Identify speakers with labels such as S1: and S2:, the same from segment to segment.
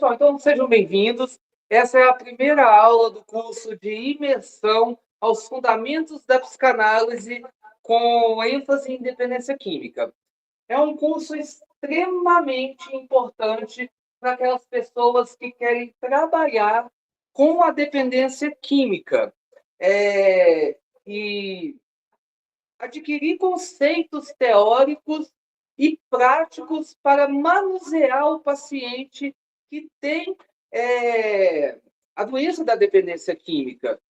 S1: pessoal, então sejam bem-vindos. Essa é a primeira aula do curso de imersão aos fundamentos da psicanálise com ênfase em dependência química. É um curso extremamente importante para aquelas pessoas que querem trabalhar com a dependência química e adquirir conceitos teóricos e práticos para manusear o paciente que tem a doença da dependência química.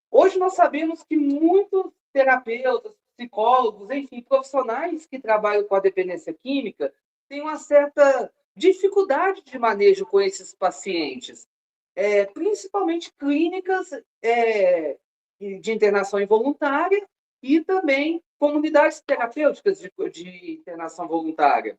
S1: Hoje nós sabemos que muitos terapeutas, psicólogos, enfim, profissionais que trabalham com a dependência química têm uma certa dificuldade de manejo com esses pacientes, principalmente clínicas de internação involuntária e também comunidades terapêuticas de internação voluntária.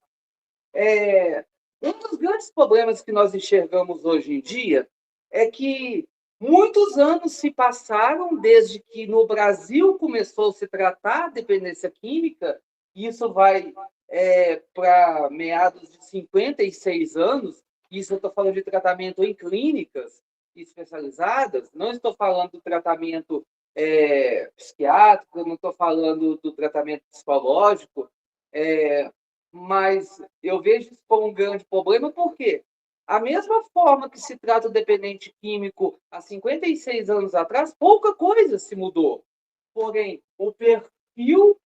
S1: Um dos grandes problemas que nós enxergamos hoje em dia é que muitos anos se passaram desde que no Brasil começou a se tratar a dependência química, e isso vai para meados de 56 anos, isso eu estou falando de tratamento em clínicas especializadas, não estou falando do tratamento psiquiátrico, não estou falando do tratamento psicológico, mas eu vejo isso como um grande problema, porque a mesma forma que se trata o dependente químico há 56 anos atrás, pouca coisa se mudou. Porém, o perfil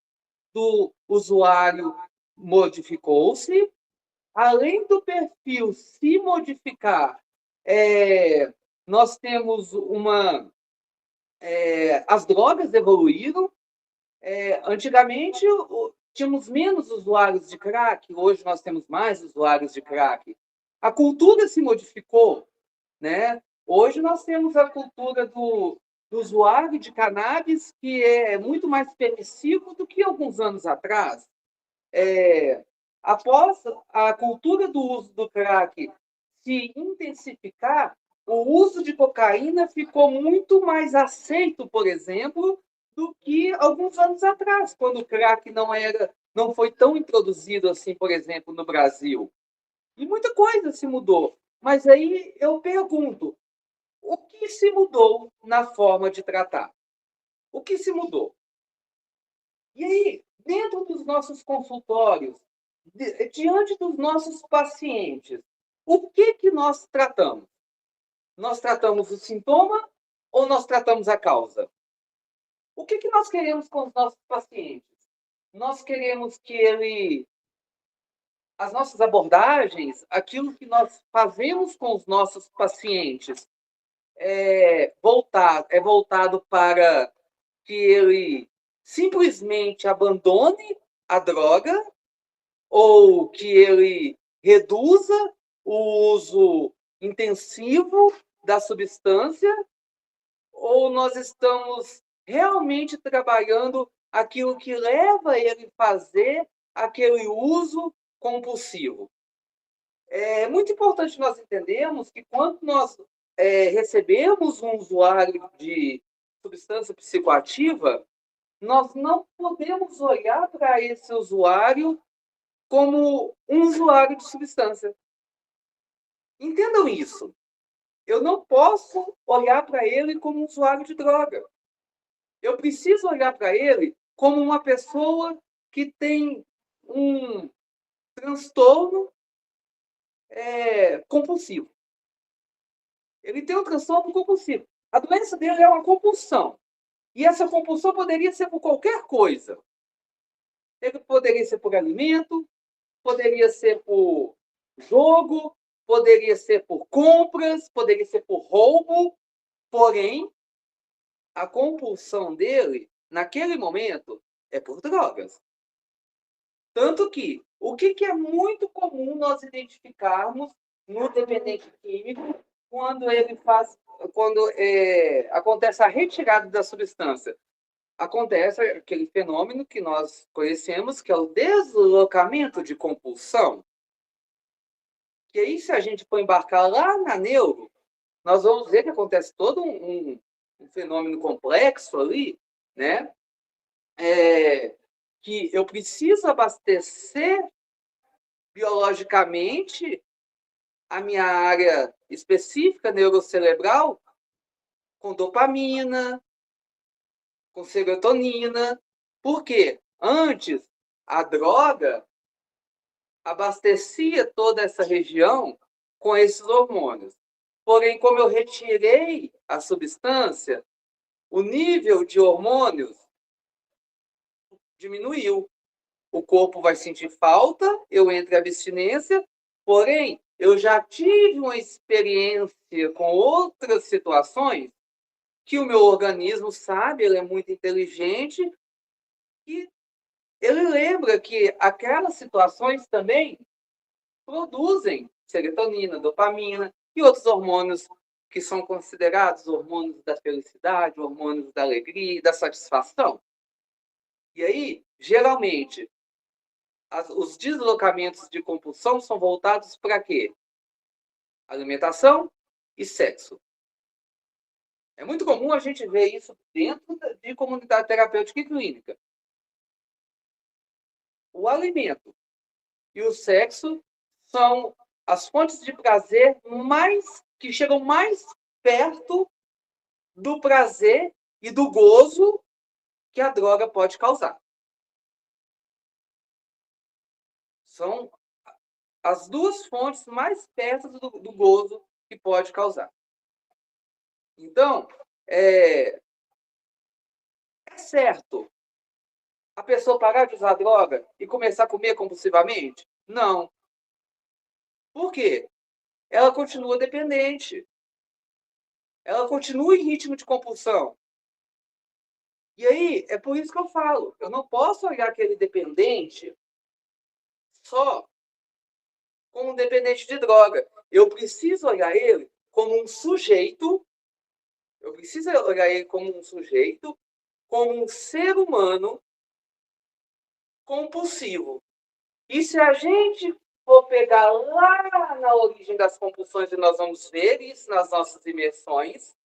S1: do usuário modificou-se. Além do perfil se modificar, nós temos as drogas evoluíram. Antigamente, tínhamos menos usuários de crack, hoje nós temos mais usuários de crack. A cultura se modificou, né? Hoje nós temos a cultura do usuário de cannabis, que é muito mais permissivo do que alguns anos atrás. Após a cultura do uso do crack se intensificar, o uso de cocaína ficou muito mais aceito, por exemplo, do que alguns anos atrás, quando o crack não foi tão introduzido assim, por exemplo, no Brasil. E muita coisa se mudou. Mas aí eu pergunto, o que se mudou na forma de tratar? O que se mudou? E aí, dentro dos nossos consultórios, diante dos nossos pacientes, o que nós tratamos? Nós tratamos o sintoma ou nós tratamos a causa? O que nós queremos com os nossos pacientes? Nós queremos que as nossas abordagens, aquilo que nós fazemos com os nossos pacientes, voltado para que ele simplesmente abandone a droga ou que ele reduza o uso intensivo da substância, ou nós estamos realmente trabalhando aquilo que leva ele a fazer aquele uso compulsivo. É muito importante nós entendermos que quando nós recebemos um usuário de substância psicoativa, nós não podemos olhar para esse usuário como um usuário de substância. Entendam isso. Eu não posso olhar para ele como um usuário de droga. Eu preciso olhar para ele como uma pessoa que tem um transtorno compulsivo. Ele tem um transtorno compulsivo. A doença dele é uma compulsão. E essa compulsão poderia ser por qualquer coisa. Ele poderia ser por alimento, poderia ser por jogo, poderia ser por compras, poderia ser por roubo. Porém, a compulsão dele, naquele momento, é por drogas. Tanto que, o que é muito comum nós identificarmos no dependente químico quando acontece a retirada da substância? Acontece aquele fenômeno que nós conhecemos, que é o deslocamento de compulsão. Que aí, se a gente for embarcar lá na neuro, nós vamos ver que acontece todo um fenômeno complexo ali, né? Que eu preciso abastecer biologicamente a minha área específica neurocerebral com dopamina, com serotonina. Por quê? Antes, a droga abastecia toda essa região com esses hormônios. Porém, como eu retirei a substância, o nível de hormônios diminuiu. O corpo vai sentir falta, eu entro em abstinência, porém, eu já tive uma experiência com outras situações que o meu organismo sabe, ele é muito inteligente, e ele lembra que aquelas situações também produzem serotonina, dopamina e outros hormônios que são considerados hormônios da felicidade, hormônios da alegria e da satisfação. E aí, geralmente, os deslocamentos de compulsão são voltados para quê? Alimentação e sexo. É muito comum a gente ver isso dentro de comunidade terapêutica e clínica. O alimento e o sexo são as fontes de prazer que chegam mais perto do prazer e do gozo que a droga pode causar. São as duas fontes mais perto do gozo que pode causar. Então, é certo a pessoa parar de usar droga e começar a comer compulsivamente? Não. Por quê? Ela continua dependente. Ela continua em ritmo de compulsão. E aí, é por isso que eu falo, eu não posso olhar aquele dependente só como um dependente de droga. Eu preciso olhar ele como um sujeito, como um ser humano compulsivo. E se a gente for pegar lá na origem das compulsões, e nós vamos ver isso nas nossas imersões,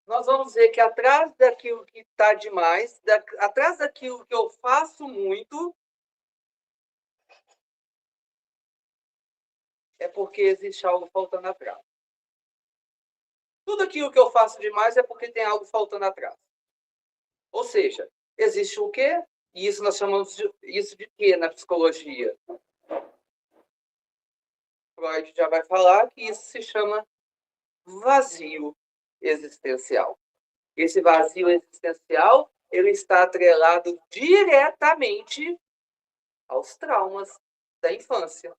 S1: nós vamos ver que atrás daquilo que está demais, atrás daquilo que eu faço muito, é porque existe algo faltando atrás. Tudo aquilo que eu faço demais é porque tem algo faltando atrás. Ou seja, existe o quê? E isso nós chamamos isso de quê na psicologia? Freud já vai falar que isso se chama vazio existencial. Esse vazio existencial, ele está atrelado diretamente aos traumas da infância.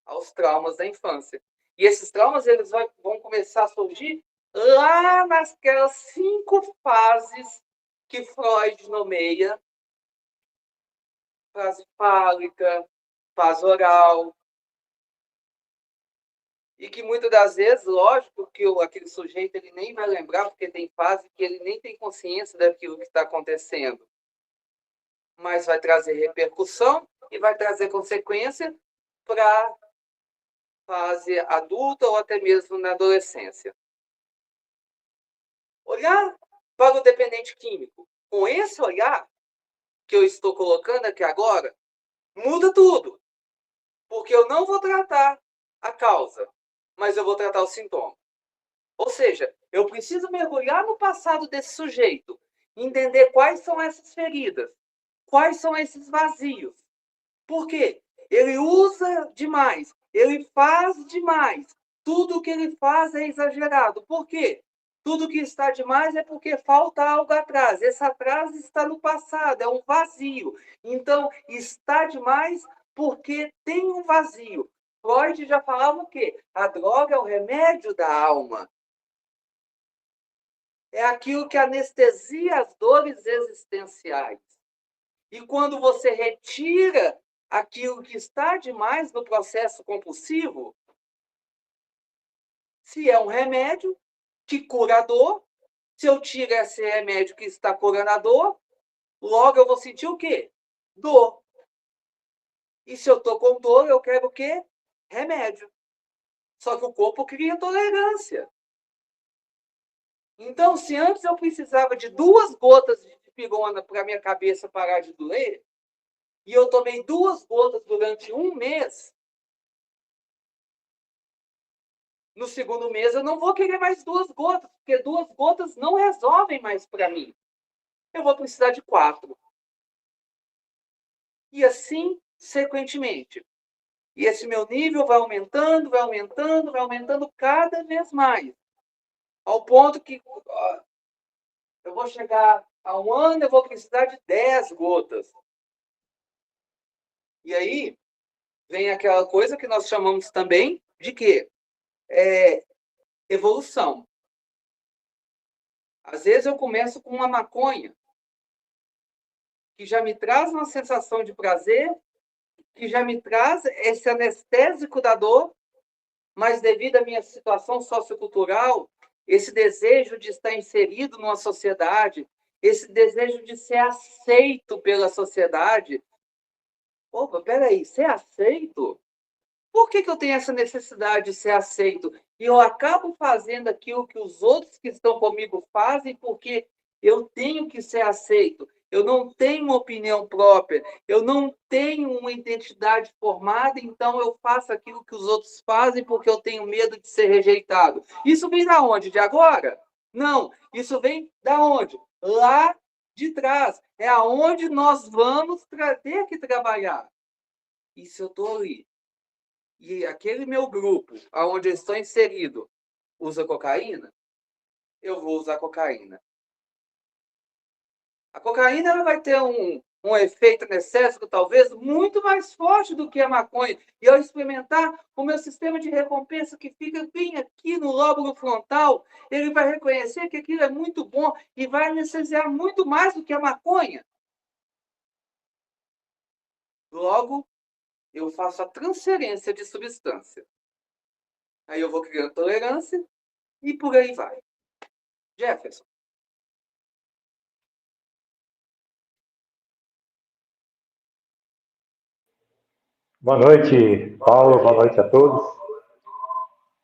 S1: Aos traumas da infância. E esses traumas, eles vão começar a surgir lá nasquelas 5 fases que Freud nomeia: fase fálica, fase oral, e que muitas das vezes, lógico, que aquele sujeito ele nem vai lembrar, porque tem fase que ele nem tem consciência daquilo que está acontecendo. Mas vai trazer repercussão e vai trazer consequência para a fase adulta ou até mesmo na adolescência. Olhar para o dependente químico com esse olhar que eu estou colocando aqui agora, muda tudo. Porque eu não vou tratar a causa, mas eu vou tratar o sintoma. Ou seja, eu preciso mergulhar no passado desse sujeito, entender quais são essas feridas, quais são esses vazios. Por quê? Ele usa demais, ele faz demais. Tudo que ele faz é exagerado. Por quê? Tudo que está demais é porque falta algo atrás. Esse atrás está no passado, é um vazio. Então, está demais porque tem um vazio. Freud já falava o quê? A droga é o remédio da alma. É aquilo que anestesia as dores existenciais. E quando você retira aquilo que está demais no processo compulsivo, se é um remédio que cura a dor, se eu tiro esse remédio que está curando a dor, logo eu vou sentir o quê? Dor. E se eu estou com dor, eu quero o quê? Remédio. Só que o corpo cria tolerância. Então, se antes eu precisava de 2 gotas de dipirona para minha cabeça parar de doer, e eu tomei 2 gotas durante 1 mês, No segundo mês, eu não vou querer mais 2 gotas, porque 2 gotas não resolvem mais para mim. Eu vou precisar de 4. E assim, sequentemente. E esse meu nível vai aumentando, vai aumentando, vai aumentando cada vez mais. Ao ponto que eu vou chegar a 1 ano, eu vou precisar de 10 gotas. E aí, vem aquela coisa que nós chamamos também de quê? Evolução. Às vezes eu começo com uma maconha, que já me traz uma sensação de prazer, que já me traz esse anestésico da dor, mas devido à minha situação sociocultural, esse desejo de estar inserido numa sociedade, esse desejo de ser aceito pela sociedade. Opa, peraí, ser aceito? Por que eu tenho essa necessidade de ser aceito? E eu acabo fazendo aquilo que os outros que estão comigo fazem porque eu tenho que ser aceito. Eu não tenho uma opinião própria, eu não tenho uma identidade formada, então eu faço aquilo que os outros fazem porque eu tenho medo de ser rejeitado. Isso vem da onde? De agora? Não, isso vem da onde? Lá de trás. É aonde nós vamos ter que trabalhar. E se eu estou ali e aquele meu grupo, aonde eu estou inserido, usa cocaína, eu vou usar cocaína. A cocaína ela vai ter um efeito anestésico, talvez, muito mais forte do que a maconha. E ao experimentar, o meu sistema de recompensa, que fica bem aqui no lóbulo frontal, ele vai reconhecer que aquilo é muito bom e vai anestesiar muito mais do que a maconha. Logo, eu faço a transferência de substância. Aí eu vou criando tolerância e por aí vai. Jefferson.
S2: Boa noite, Paulo. Boa noite a todos.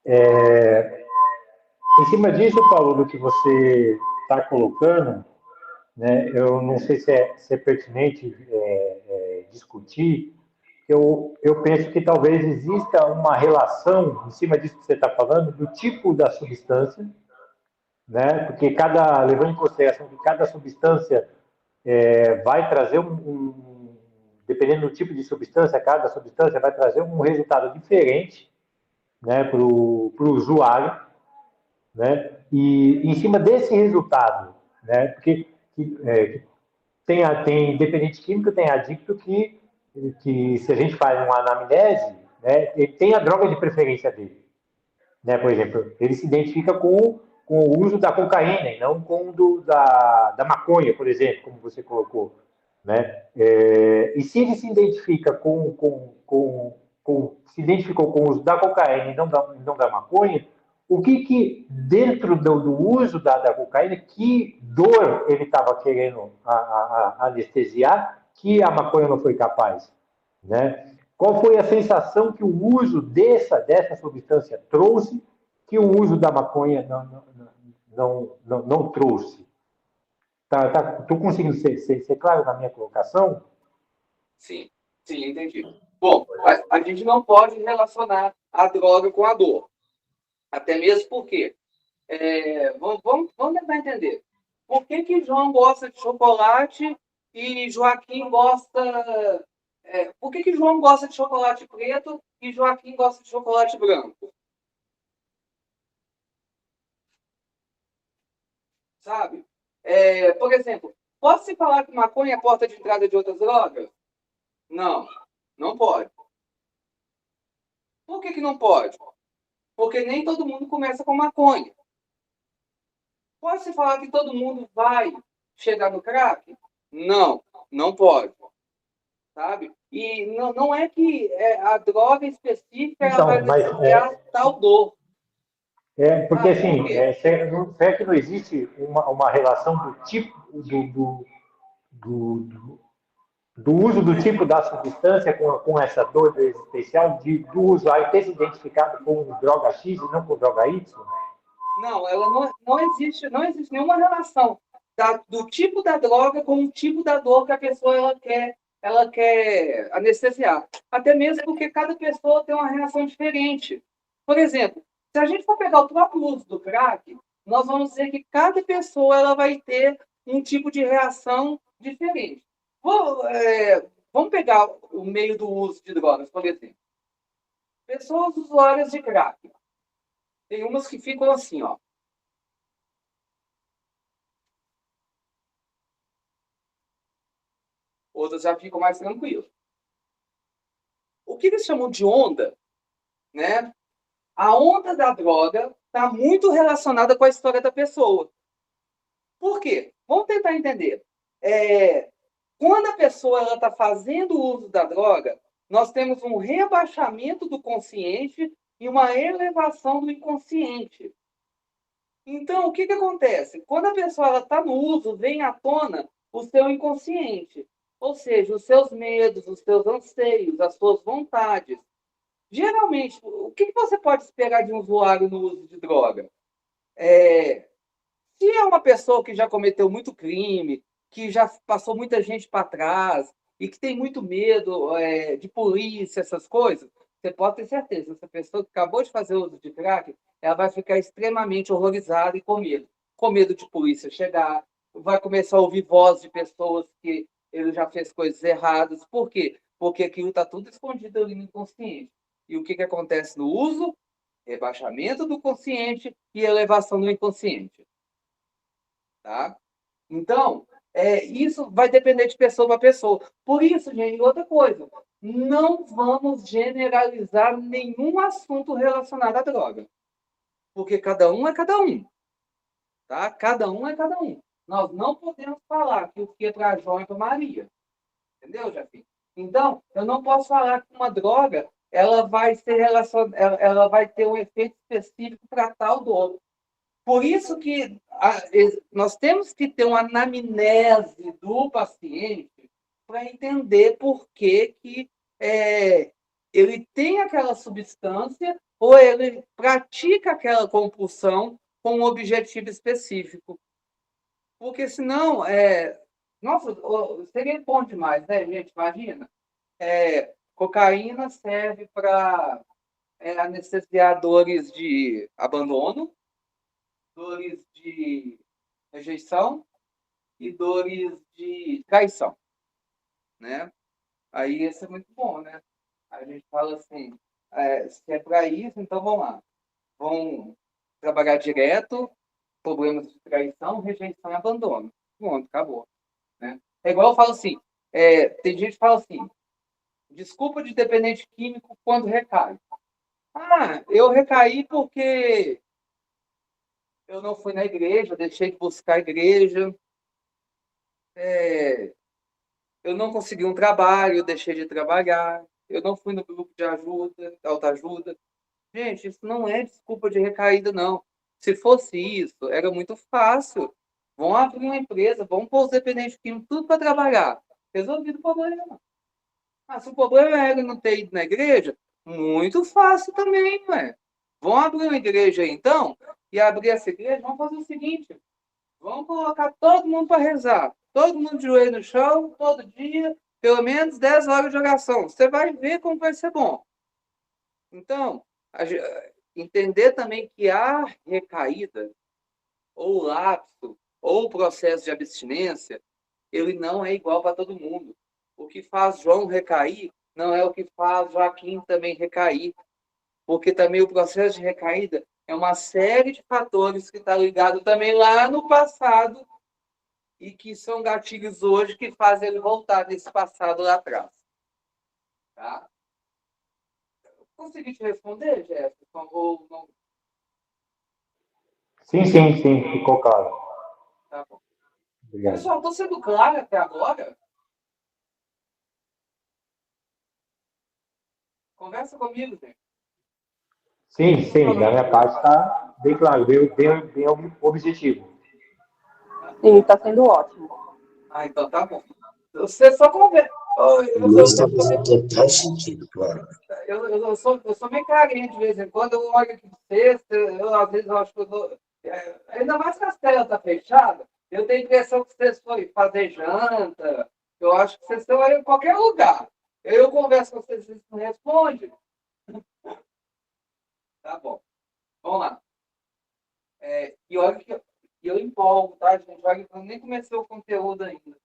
S2: Em cima disso, Paulo, do que você está colocando, né, eu não sei se é pertinente discutir. Eu penso que talvez exista uma relação, em cima disso que você está falando, do tipo da substância, né, porque levando em consideração que cada substância vai trazer dependendo do tipo de substância, cada substância vai trazer um resultado diferente, né, para o usuário, né? E em cima desse resultado, né? Porque tem dependente químico, tem adicto que se a gente faz uma anamnese, né, ele tem a droga de preferência dele, né? Por exemplo, ele se identifica com o uso da cocaína e não com o da maconha, por exemplo, como você colocou, né? E se ele se identifica se identificou com o uso da cocaína e não da maconha, o que dentro do uso da cocaína, que dor ele estava querendo anestesiar, que a maconha não foi capaz, né? Qual foi a sensação que o uso dessa substância trouxe que o uso da maconha não trouxe? Tô conseguindo ser claro na minha colocação?
S1: Sim, sim, entendi. Bom, a gente não pode relacionar a droga com a dor. Até mesmo porque, vamos tentar entender. Por que João gosta de chocolate e Joaquim gosta. Por que João gosta de chocolate preto e Joaquim gosta de chocolate branco? Sabe? Por exemplo, pode se falar que maconha é a porta de entrada de outras drogas? Não, não pode. Por que não pode? Porque nem todo mundo começa com maconha. Pode-se falar que todo mundo vai chegar no crack? Não, não pode, sabe? E não é que a droga específica ela vai
S2: Então, mas
S1: anestesiar tal dor,
S2: porque
S1: sabe? Por
S2: assim,
S1: quê?
S2: será que não existe uma relação do tipo do, do uso do tipo da substância com essa dor especial, do usuário ter se identificado com droga X e não com droga Y?
S1: Não, ela não existe nenhuma relação do tipo da droga com o tipo da dor que a pessoa ela quer anestesiar. Até mesmo porque cada pessoa tem uma reação diferente. Por exemplo, Se a gente for pegar o próprio uso do crack, nós vamos dizer que cada pessoa ela vai ter um tipo de reação diferente. Vamos pegar o meio do uso de drogas, por exemplo. Pessoas usuárias de crack. Tem umas que ficam assim, ó. Outras já ficam mais tranquilas. O que eles chamam de onda, né? A onda da droga está muito relacionada com a história da pessoa. Por quê? Vamos tentar entender. Quando a pessoa está fazendo uso da droga, nós temos um rebaixamento do consciente e uma elevação do inconsciente. Então, o que acontece? Quando a pessoa está no uso, vem à tona o seu inconsciente, ou seja, os seus medos, os seus anseios, as suas vontades. Geralmente, o que você pode esperar de um usuário no uso de droga? Se é uma pessoa que já cometeu muito crime, que já passou muita gente para trás e que tem muito medo de polícia, essas coisas, você pode ter certeza, essa pessoa que acabou de fazer uso de crack, ela vai ficar extremamente horrorizada e com medo. Com medo de polícia chegar, vai começar a ouvir vozes de pessoas que ele já fez coisas erradas. Por quê? Porque aquilo está tudo escondido ali no inconsciente. E o que acontece no uso? Rebaixamento do consciente e elevação do inconsciente. Tá? Então, isso vai depender de pessoa para pessoa. Por isso, gente, outra coisa, não vamos generalizar nenhum assunto relacionado à droga. Porque cada um é cada um. Tá? Cada um é cada um. Nós não podemos falar que o que é para João é para Maria. Entendeu, Jafim? Então, eu não posso falar que uma droga ela vai ser ela vai ter um efeito específico para tal do outro. Por isso que nós temos que ter uma anamnese do paciente para entender por que ele tem aquela substância ou ele pratica aquela compulsão com um objetivo específico. Porque senão, nossa, seria bom demais, né, gente? Imagina. Cocaína serve para anestesiar dores de abandono, dores de rejeição e dores de traição, né? Aí isso é muito bom, né? A gente fala assim, se é para isso, então vamos lá. Vão trabalhar direto, problemas de traição, rejeição e abandono. Pronto, acabou. Né? É igual eu falo assim, tem gente que fala assim, desculpa de dependente químico quando recai. Ah, eu recaí porque eu não fui na igreja, deixei de buscar a igreja, eu não consegui um trabalho, eu deixei de trabalhar, eu não fui no grupo de ajuda, autoajuda. Gente, isso não é desculpa de recaída, não. Se fosse isso, era muito fácil. Vão abrir uma empresa, vão pôr os dependentes químicos tudo para trabalhar. Resolvido o problema. Se o problema é ele não ter ido na igreja, muito fácil também, ué. Vão abrir uma igreja aí, então, e abrir essa igreja, vamos fazer o seguinte, vamos colocar todo mundo para rezar. Todo mundo de joelho no chão, todo dia, pelo menos 10 horas de oração. Você vai ver como vai ser bom. Então, entender também que a recaída, ou lapso, ou processo de abstinência, ele não é igual para todo mundo. O que faz João recair não é o que faz Joaquim também recair. Porque também o processo de recaída é uma série de fatores que está ligado também lá no passado e que são gatilhos hoje que fazem ele voltar desse passado lá atrás. Tá? Consegui te responder, Jefferson? Ou não?
S2: Sim, sim, sim, ficou claro.
S1: Tá bom.
S2: Obrigado.
S1: Pessoal, estou sendo claro até agora? Conversa comigo, gente.
S2: Sim, sim, da minha parte está bem claro, bem objetivo.
S3: Sim, está sendo ótimo.
S1: Então tá bom. Você só conversa.
S4: Está fazendo total sentido, claro.
S1: Eu sou meio carente de vez em quando, eu olho aqui para você, às vezes eu acho que eu dou. Ainda mais que a tela está fechada, eu tenho a impressão que vocês forem fazer janta, eu acho que vocês estão aí em qualquer lugar. Eu converso com vocês, vocês não respondem. Tá bom. Vamos lá. E olha que eu empolgo, tá, gente? Olha que eu nem comecei o conteúdo ainda.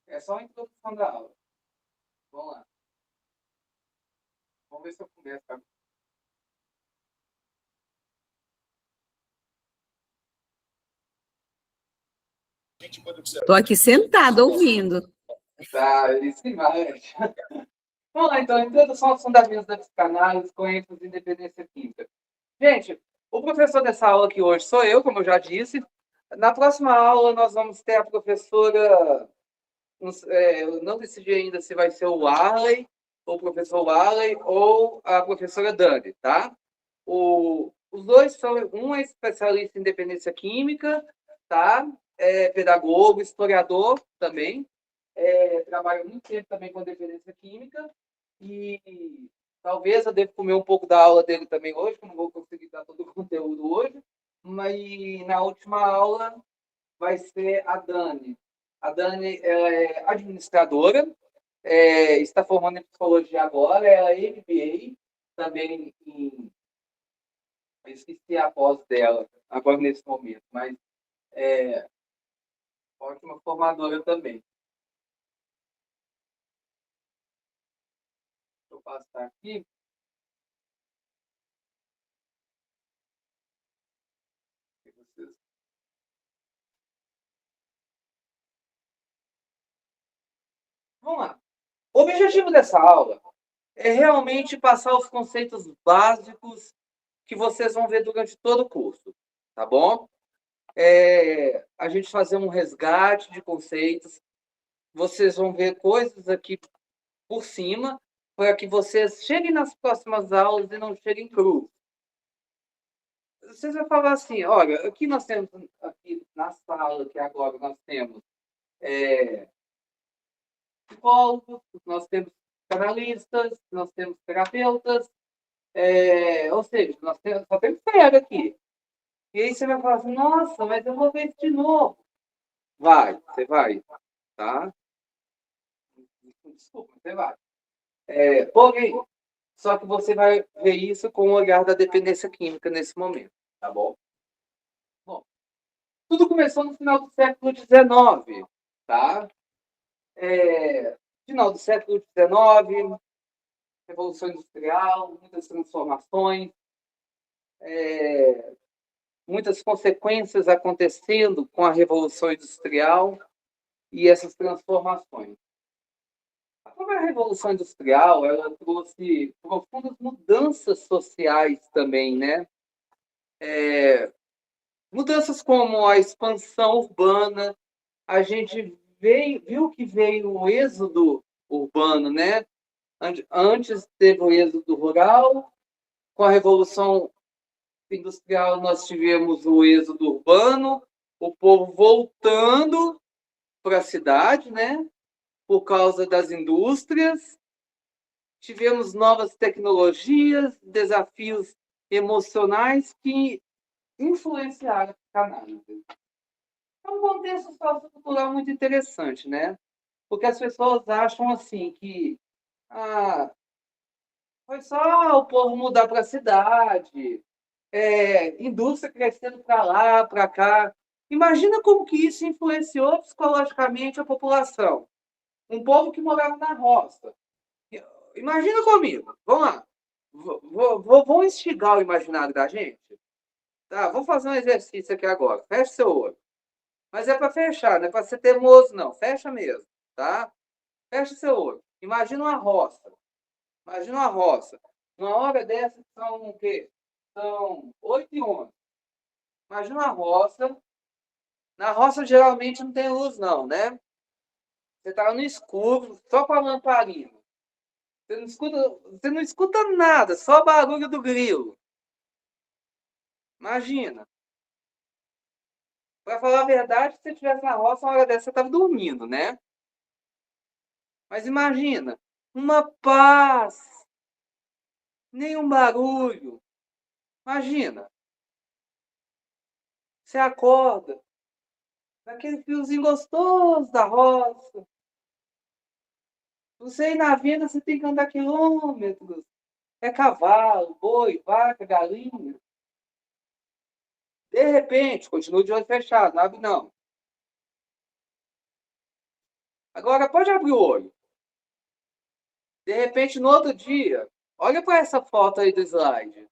S1: É só a introdução da aula. Vamos lá. Vamos ver se eu começo. Tá?
S5: Estou aqui sentada ouvindo.
S1: Tá, isso imagem. Vamos lá, então. Introdução aos fundamentos da psicanálise com ênfase em dependência química. Gente, o professor dessa aula aqui hoje sou eu, como eu já disse. Na próxima aula, nós vamos ter a professora. Eu não decidi ainda se vai ser o Arley, ou o professor Arley, ou a professora Dani, tá? Os dois são. Um é especialista em dependência química, tá? É pedagogo, historiador também. Trabalha muito tempo também com dependência química. E talvez eu deva comer um pouco da aula dele também hoje, que eu não vou conseguir dar todo o conteúdo hoje. Mas na última aula vai ser a Dani. A Dani é administradora, está formando em psicologia agora, ela é MBA, também eu esqueci a pós dela, agora nesse momento, mas é ótima formadora também. Deixa eu passar aqui. Vamos lá. O objetivo dessa aula é realmente passar os conceitos básicos que vocês vão ver durante todo o curso, tá bom? A gente fazer um resgate de conceitos, vocês vão ver coisas aqui por cima, para que vocês cheguem nas próximas aulas e não cheguem crus. Vocês vão falar assim, olha, aqui nós temos, aqui na sala, que agora nós temos psicólogos, nós temos analistas, nós temos terapeutas, ou seja, só temos fera aqui. E aí você vai falar assim, nossa, mas eu vou ver isso de novo. Você vai, tá? Desculpa, você vai. Porém, só que você vai ver isso com o olhar da dependência química nesse momento, tá bom? Bom, tudo começou no final do século XIX, tá? Final do século XIX, Revolução Industrial, muitas transformações, muitas consequências acontecendo com a Revolução Industrial e essas transformações. A própria Revolução Industrial, ela trouxe profundas mudanças sociais também, né? Mudanças como a expansão urbana, a gente viu que veio o êxodo urbano, né? Antes teve o êxodo rural, com a Revolução Industrial nós tivemos o êxodo urbano, o povo voltando para a cidade, né? Por causa das indústrias. Tivemos novas tecnologias, desafios emocionais que influenciaram a psicanálise. É um contexto sociocultural muito interessante, né? Porque as pessoas acham assim que foi só o povo mudar para a cidade, indústria crescendo para lá, para cá. Imagina como que isso influenciou psicologicamente a população. Um povo que morava na roça. Imagina comigo. Vamos lá. Vou instigar o imaginário da gente. Tá, vou fazer um exercício aqui agora. Feche seu olho. Mas é para fechar, não é para ser teimoso, não. Fecha mesmo, tá? Fecha seu olho. Imagina uma roça. Imagina uma roça. Uma hora dessa são o quê? São 8h11. Imagina uma roça. Na roça geralmente não tem luz, não, né? Você está no escuro, só com a lamparina. Você não escuta nada, só barulho do grilo. Imagina. Para falar a verdade, se você estivesse na roça, uma hora dessa você estava dormindo, né? Mas imagina, uma paz, nenhum barulho. Imagina, você acorda, naquele friozinho gostoso da roça. Você ir na vida, você tem que andar quilômetros. é cavalo, boi, vaca, galinha. De repente, continua de olho fechado, não abre não. Agora pode abrir o olho. De repente, no outro dia, olha para essa foto aí do slide.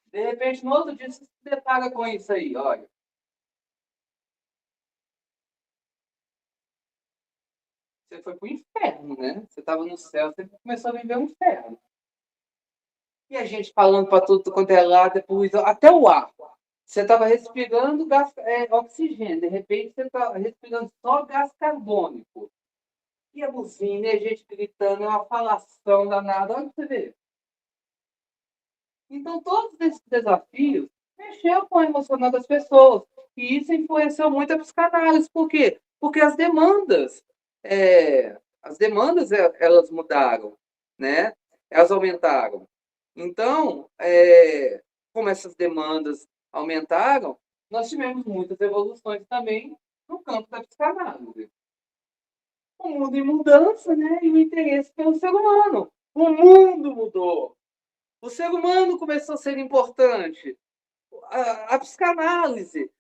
S1: De repente, no outro dia, você se depara com isso aí, olha. Você foi para o inferno, né? Você estava no céu, você começou a viver um inferno. E a gente falando para tudo quanto é lado, depois, até o ar. Você estava respirando gás, oxigênio, de repente você está respirando só gás carbônico. E a buzina, e a gente gritando, é uma falação danada. Olha para você ver. Então, todos esses desafios mexeram com o emocional das pessoas. E isso influenciou muito a psicanálise. Por quê? Porque elas mudaram, né? Elas aumentaram. Então, como essas demandas aumentaram, nós tivemos muitas evoluções também no campo da psicanálise. O mundo em mudança, né? E o interesse pelo ser humano. O mundo mudou. O ser humano começou a ser importante. A psicanálise,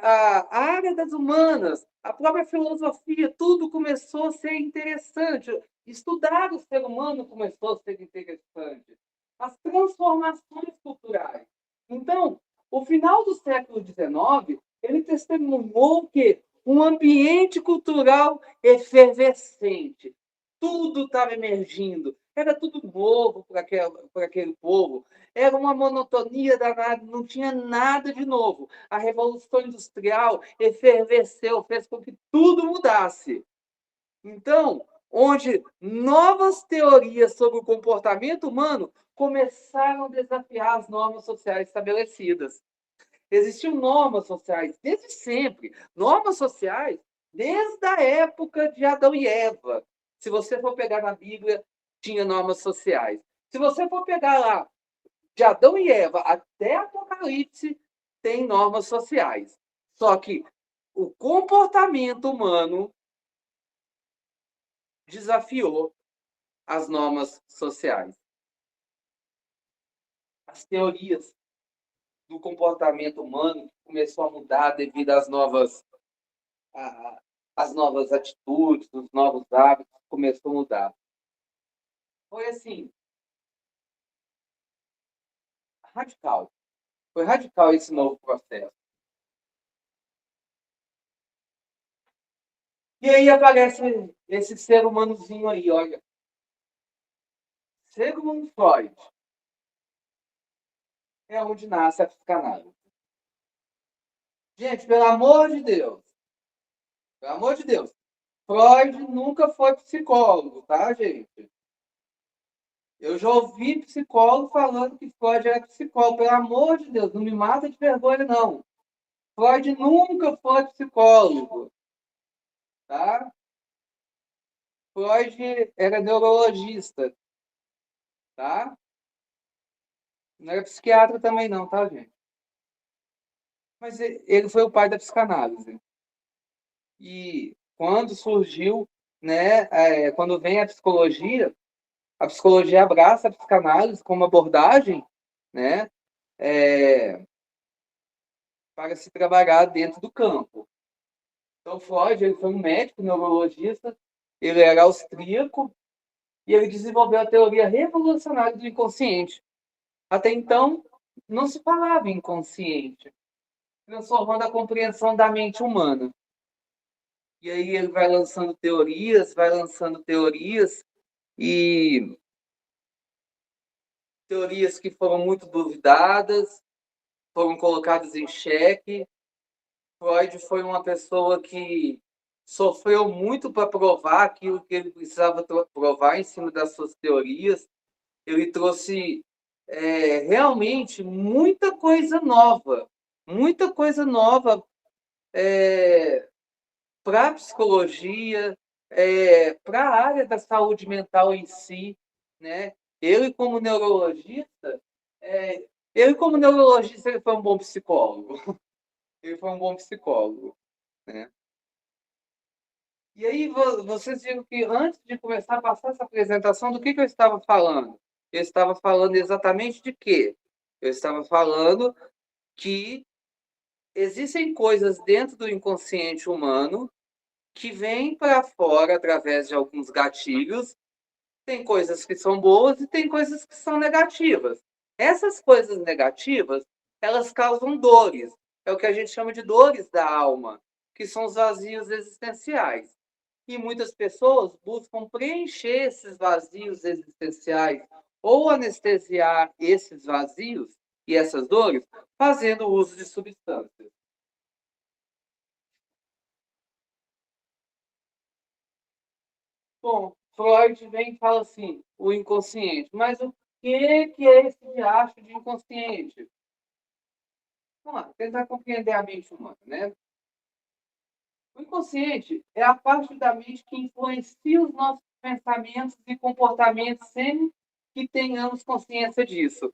S1: a área das humanas, a própria filosofia, tudo começou a ser interessante. Estudar o ser humano começou a ser interessante. As transformações culturais. Então, o final do século XIX, ele testemunhou que um ambiente cultural efervescente. Tudo estava emergindo. Era tudo novo para aquele povo. Era uma monotonia danada, não tinha nada de novo. A Revolução Industrial efervesceu, fez com que tudo mudasse. Então, onde novas teorias sobre o comportamento humano começaram a desafiar as normas sociais estabelecidas. Existiam normas sociais desde sempre, normas sociais desde a época de Adão e Eva. Se você for pegar na Bíblia, tinha normas sociais. Se você for pegar lá de Adão e Eva até Apocalipse, tem normas sociais. Só que o comportamento humano desafiou as normas sociais. As teorias do comportamento humano começou a mudar devido às novas atitudes, os novos hábitos, começou a mudar. Foi assim, radical. Foi radical esse novo processo. E aí aparece esse ser humanozinho aí, olha. Sigmund Freud. É onde nasce a psicanálise. Gente, pelo amor de Deus. Pelo amor de Deus. Freud nunca foi psicólogo, tá, gente? Eu já ouvi psicólogo falando que Freud era psicólogo. Pelo amor de Deus, não me mata de vergonha, não. Freud nunca foi psicólogo, tá? Freud era neurologista, tá? Não era psiquiatra também não, tá, gente? Mas ele foi o pai da psicanálise. E quando surgiu, né, quando vem a psicologia abraça a psicanálise como abordagem, né, para se trabalhar dentro do campo. Então, Freud ele foi um médico neurologista, ele era austríaco e ele desenvolveu a teoria revolucionária do inconsciente. Até então, não se falava em inconsciente, transformando a compreensão da mente humana. E aí ele vai lançando teorias, e teorias que foram muito duvidadas, foram colocadas em xeque. Freud foi uma pessoa que sofreu muito para provar aquilo que ele precisava provar em cima das suas teorias. Ele trouxe realmente muita coisa nova para a psicologia, para a área da saúde mental em si, né? Ele como neurologista, ele foi um bom psicólogo. Ele foi um bom psicólogo, né? E aí vocês viram que antes de começar a passar essa apresentação, do que eu estava falando? Eu estava falando exatamente de quê? Eu estava falando que existem coisas dentro do inconsciente humano que vêm para fora através de alguns gatilhos. Tem coisas que são boas e tem coisas que são negativas. Essas coisas negativas, elas causam dores. É o que a gente chama de dores da alma, que são os vazios existenciais. E muitas pessoas buscam preencher esses vazios existenciais ou anestesiar esses vazios e essas dores fazendo uso de substâncias. Bom, Freud vem e fala assim, o inconsciente. Mas o que é esse diacho de inconsciente? Vamos lá, tentar compreender a mente humana, né? O inconsciente é a parte da mente que influencia os nossos pensamentos e comportamentos sem que tenhamos consciência disso.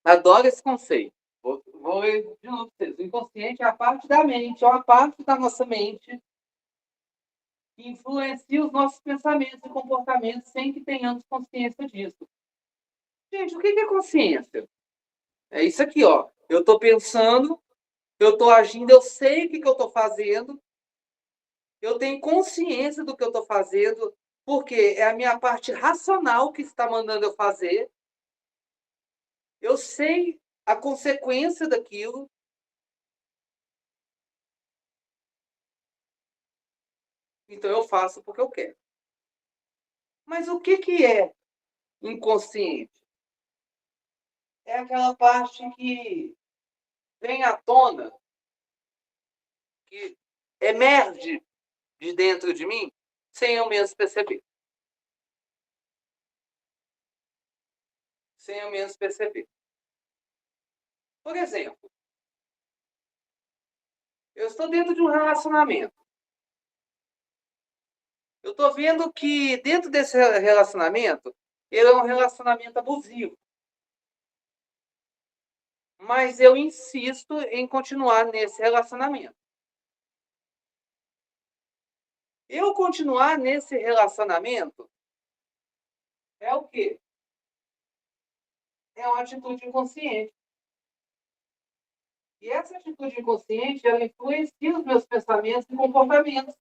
S1: Adoro esse conceito. Vou ler de novo para vocês. O inconsciente é a parte da mente, é uma parte da nossa mente que influencia os nossos pensamentos e comportamentos sem que tenhamos consciência disso. Gente, o que é consciência? É isso aqui, ó. Eu estou pensando, eu estou agindo, eu sei o que eu estou fazendo, eu tenho consciência do que eu estou fazendo, porque é a minha parte racional que está mandando eu fazer. Eu sei a consequência daquilo. Então eu faço porque eu quero. Mas o que é inconsciente? É aquela parte que vem à tona, que emerge de dentro de mim, sem eu mesmo perceber. Sem eu mesmo perceber. Por exemplo, eu estou dentro de um relacionamento. Eu estou vendo que dentro desse relacionamento, ele é um relacionamento abusivo. Mas eu insisto em continuar nesse relacionamento. Eu continuar nesse relacionamento é o quê? É uma atitude inconsciente. E essa atitude inconsciente, ela influencia os meus pensamentos e comportamentos,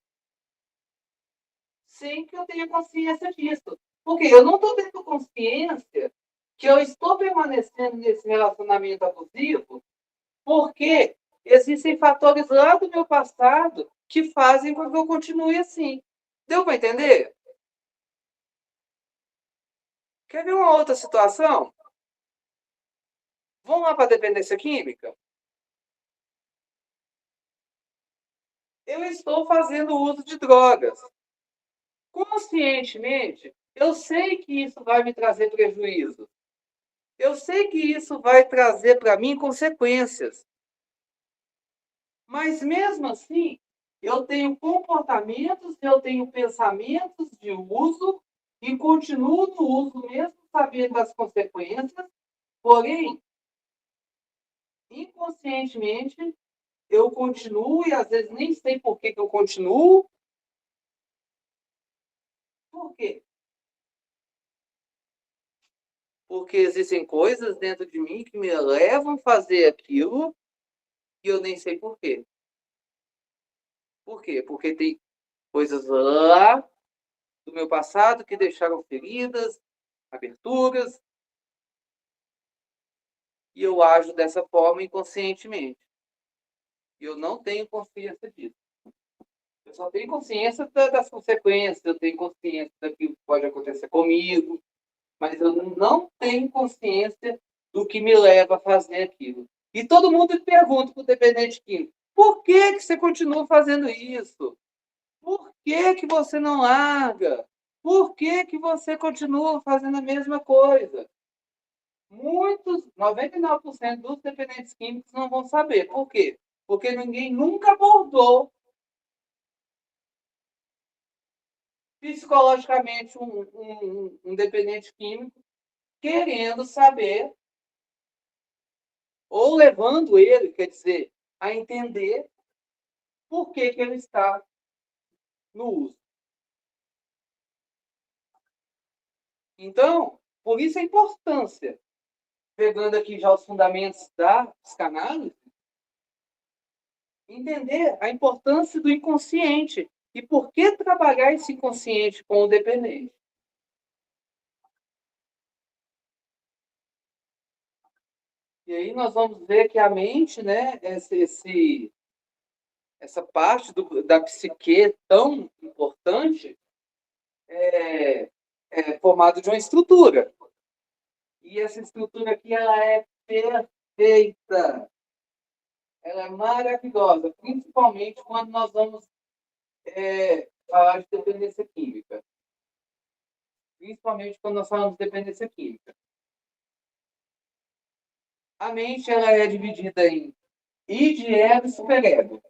S1: sem que eu tenha consciência disso. Porque eu não estou tendo consciência que eu estou permanecendo nesse relacionamento abusivo, porque existem fatores lá do meu passado que fazem com que eu continue assim. Deu para entender? Quer ver uma outra situação? Vamos lá para a dependência química? Eu estou fazendo uso de drogas. Conscientemente, eu sei que isso vai me trazer prejuízo. Eu sei que isso vai trazer para mim consequências. Mas mesmo assim, eu tenho comportamentos, eu tenho pensamentos de uso e continuo no uso mesmo sabendo das consequências, porém, inconscientemente, eu continuo e às vezes nem sei por que eu continuo. Por quê? Porque existem coisas dentro de mim que me levam a fazer aquilo e eu nem sei por quê. Por quê? Porque tem coisas lá do meu passado que deixaram feridas, aberturas, e eu ajo dessa forma inconscientemente. E eu não tenho consciência disso. Eu só tenho consciência das consequências, eu tenho consciência daquilo que pode acontecer comigo, mas eu não tenho consciência do que me leva a fazer aquilo. E todo mundo pergunta para o dependente químico, por que você continua fazendo isso? Por que você não larga? Por que você continua fazendo a mesma coisa? Muitos, 99% dos dependentes químicos não vão saber. Por quê? Porque ninguém nunca abordou psicologicamente um dependente químico querendo saber, ou levando ele, quer dizer, a entender por que ele está no uso. Então, por isso a importância, pegando aqui já os fundamentos da psicanálise, entender a importância do inconsciente e por que trabalhar esse inconsciente com o dependente. E aí nós vamos ver que a mente, né, essa parte da psique tão importante, é formada de uma estrutura. E essa estrutura aqui, ela é perfeita. Ela é maravilhosa, principalmente quando nós vamos falar de dependência química. Principalmente quando nós falamos de dependência química. A mente, ela é dividida em id, ego e superego.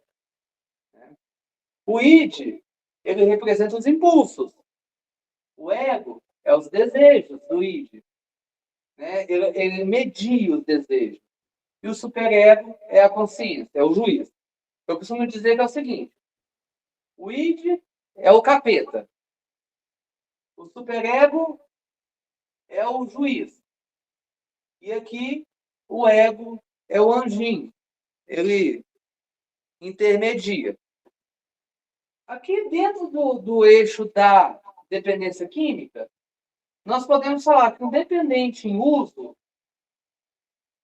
S1: O id, ele representa os impulsos. O ego é os desejos do id. Né? Ele media os desejos. E o superego é a consciência, é o juiz. Eu costumo dizer que é o seguinte: o id é o capeta. O superego é o juiz. E aqui o ego é o anjinho. Ele intermedia. Aqui dentro do eixo da dependência química, nós podemos falar que um dependente em uso,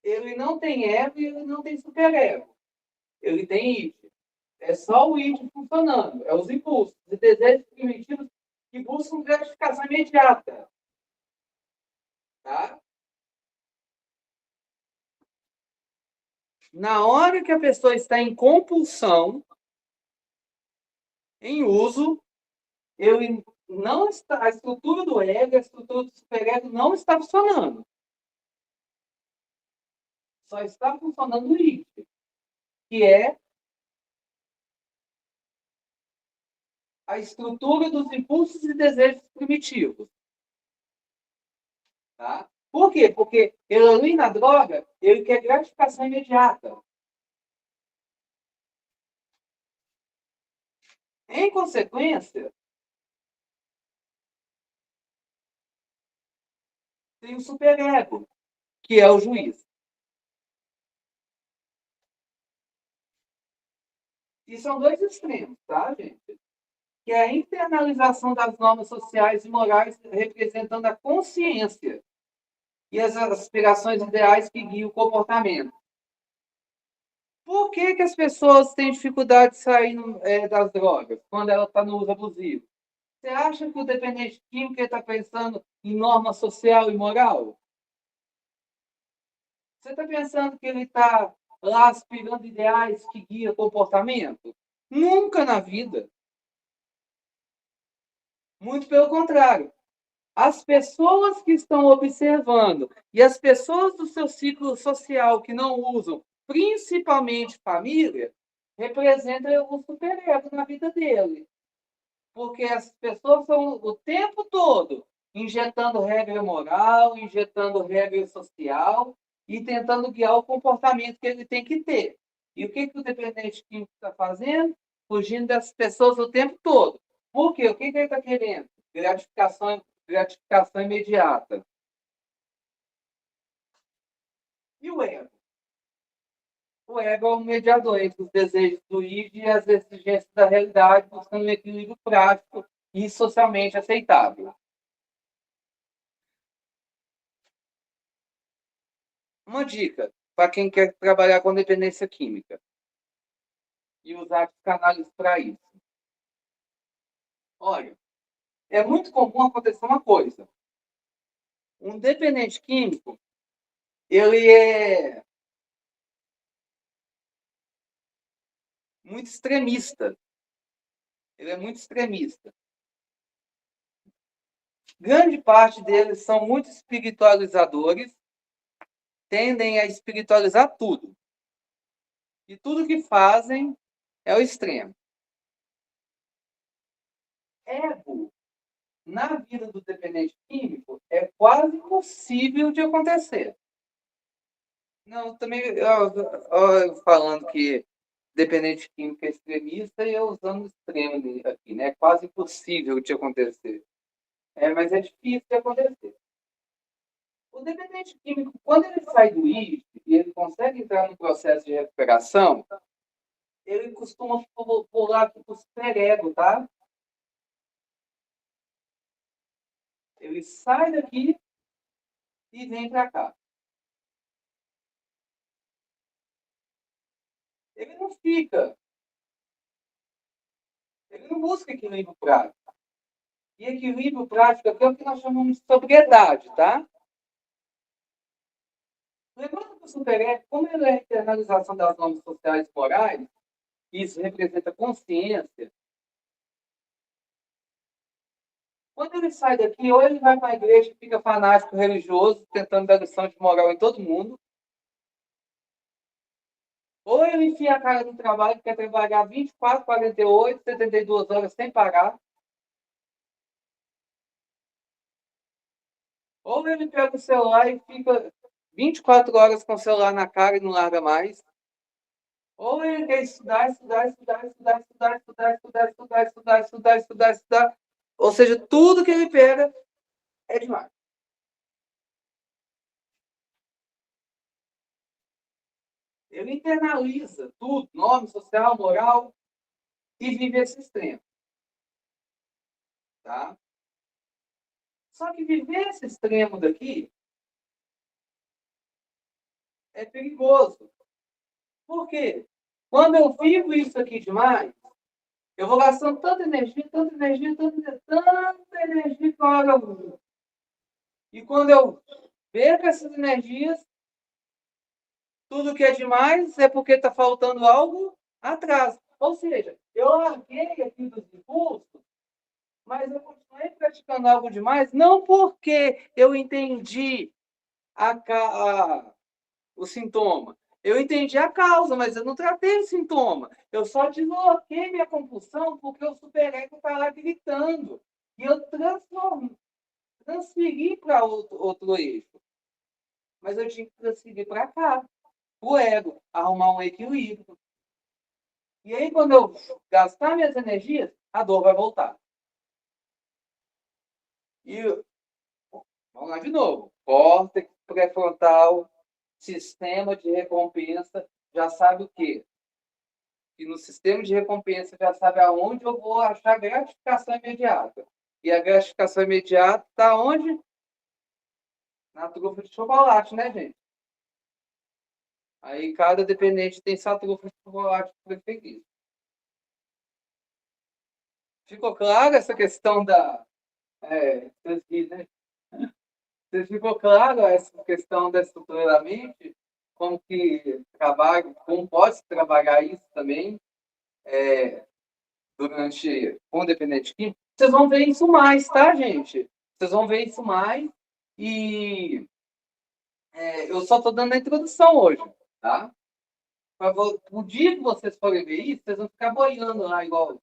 S1: ele não tem ego e ele não tem superego. Ele tem id. É só o id funcionando. É os impulsos e desejos primitivos que buscam gratificação imediata. Tá? Na hora que a pessoa está em compulsão, em uso, ele não está, a estrutura do ego, a estrutura do superego não está funcionando. Só está funcionando o id, que é a estrutura dos impulsos e desejos primitivos. Tá? Por quê? Porque ele ali na droga, ele quer gratificação imediata. Em consequência, tem o superego, que é o juiz. E são dois extremos, tá, gente? Que é a internalização das normas sociais e morais representando a consciência e as aspirações ideais que guiam o comportamento. Por que as pessoas têm dificuldade de sair das drogas quando ela está no uso abusivo? Você acha que o dependente químico está pensando em norma social e moral? Você está pensando que ele está lá aspirando ideais que guiam comportamento? Nunca na vida. Muito pelo contrário. As pessoas que estão observando e as pessoas do seu ciclo social que não usam, principalmente família, representam o superego na vida dele. Porque as pessoas estão o tempo todo injetando regra moral, injetando regra social e tentando guiar o comportamento que ele tem que ter. E o que o dependente químico está fazendo? Fugindo dessas pessoas o tempo todo. Por quê? O que ele está querendo? Gratificação imediata. E o ego? O ego é o mediador entre os desejos do id e as exigências da realidade, buscando um equilíbrio prático e socialmente aceitável. Uma dica para quem quer trabalhar com dependência química e usar psicanálise para isso. Olha, é muito comum acontecer uma coisa. Um dependente químico, ele é muito extremista. Ele é muito extremista. Grande parte deles são muito espiritualizadores, tendem a espiritualizar tudo. E tudo que fazem é o extremo. Ego, na vida do dependente químico, é quase impossível de acontecer. Não, também, falando que dependente químico é extremista e eu usando extremo aqui, né? É quase impossível de acontecer. Mas é difícil de acontecer. O dependente químico, quando ele sai do IF e ele consegue entrar no processo de recuperação, ele costuma pular para o superego, tá? Ele sai daqui e vem para cá. Ele não fica. Ele não busca equilíbrio prático. E equilíbrio prático aqui é o que nós chamamos de sobriedade, tá? Lembrando que o superego, como ele é a internalização das normas sociais e morais, isso representa consciência. Quando ele sai daqui, ou ele vai para a igreja e fica fanático religioso, tentando dar lição de moral em todo mundo, ou ele enfia a cara no trabalho, quer trabalhar 24, 48, 72 horas sem parar, ou ele pega o celular e fica 24 horas com o celular na cara e não larga mais, ou ele quer estudar, ou seja, tudo que ele pega é demais. Ele internaliza tudo, norma social, moral, e vive esse extremo. Tá? Só que viver esse extremo daqui é perigoso. Por quê? Quando eu vivo isso aqui demais, eu vou gastando tanta energia que uma hora eu vou. E quando eu perco essas energias, tudo que é demais é porque está faltando algo atrás. Ou seja, eu larguei aqui dos impulsos, mas eu continuei praticando algo demais, não porque eu entendi o sintoma. Eu entendi a causa, mas eu não tratei o sintoma. Eu só desloquei minha compulsão porque o superego está lá gritando. E eu transferi para outro eixo. Mas eu tinha que transferir para cá, o ego, arrumar um equilíbrio. E aí, quando eu gastar minhas energias, a dor vai voltar. E vamos lá de novo. Córtex pré-frontal, sistema de recompensa, já sabe o quê? E no sistema de recompensa já sabe aonde eu vou achar gratificação imediata. E a gratificação imediata está onde? Na trufa de chocolate, né, gente? Aí cada dependente tem sua trufa de chocolate preferida. Ficou claro essa questão da... né? Ficou claro essa questão da estrutura da mente? Como que trabalha, como pode se trabalhar isso também com o dependente químico? Vocês vão ver isso mais, tá, gente? Vocês vão ver isso mais e eu só estou dando a introdução hoje, tá? O dia que vocês forem ver isso, vocês vão ficar boiando lá igual...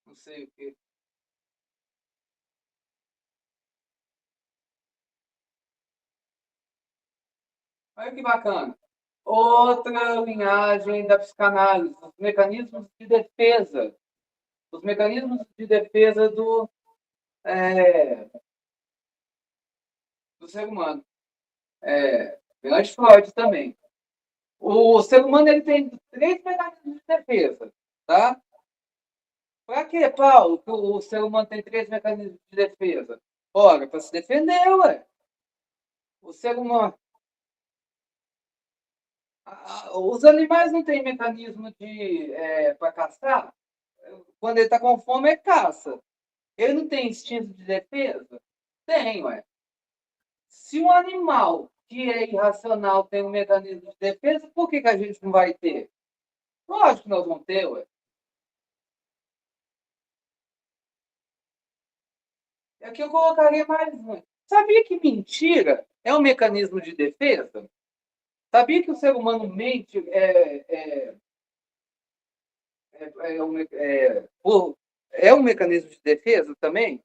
S1: Não sei o quê. Olha que bacana. Outra linhagem da psicanálise, os mecanismos de defesa. Os mecanismos de defesa do ser humano. Grande Freud também. O ser humano ele tem 3 mecanismos de defesa. Tá? Para que, Paulo, que o ser humano tem 3 mecanismos de defesa? Ora, para se defender, ué. O ser humano... Os animais não têm mecanismo para caçar? Quando ele está com fome, ele caça. Ele não tem instinto de defesa? Tem, ué. Se um animal que é irracional tem um mecanismo de defesa, por que a gente não vai ter? Lógico que nós vamos ter, ué. Aqui eu colocaria mais um. Sabia que mentira é um mecanismo de defesa? Sabia que o ser humano mente é um mecanismo de defesa também?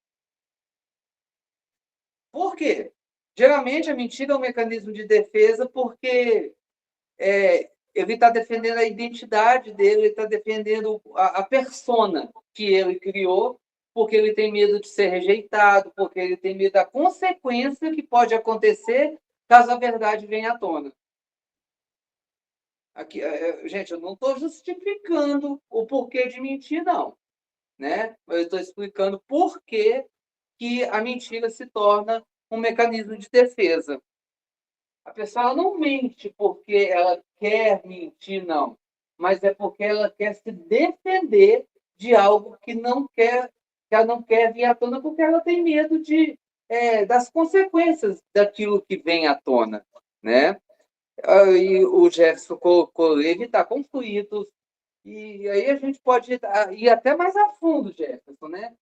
S1: Por quê? Geralmente a mentira é um mecanismo de defesa porque ele está defendendo a identidade dele, ele está defendendo a persona que ele criou, porque ele tem medo de ser rejeitado, porque ele tem medo da consequência que pode acontecer caso a verdade venha à tona. Aqui, gente, eu não estou justificando o porquê de mentir, não. Né? Eu estou explicando por que a mentira se torna um mecanismo de defesa. A pessoa não mente porque ela quer mentir, não. Mas é porque ela quer se defender de algo que ela não quer vir à tona, porque ela tem medo das consequências daquilo que vem à tona. Né? E o Jefferson colocou evitar conflitos, e aí a gente pode ir até mais a fundo, Jefferson, né?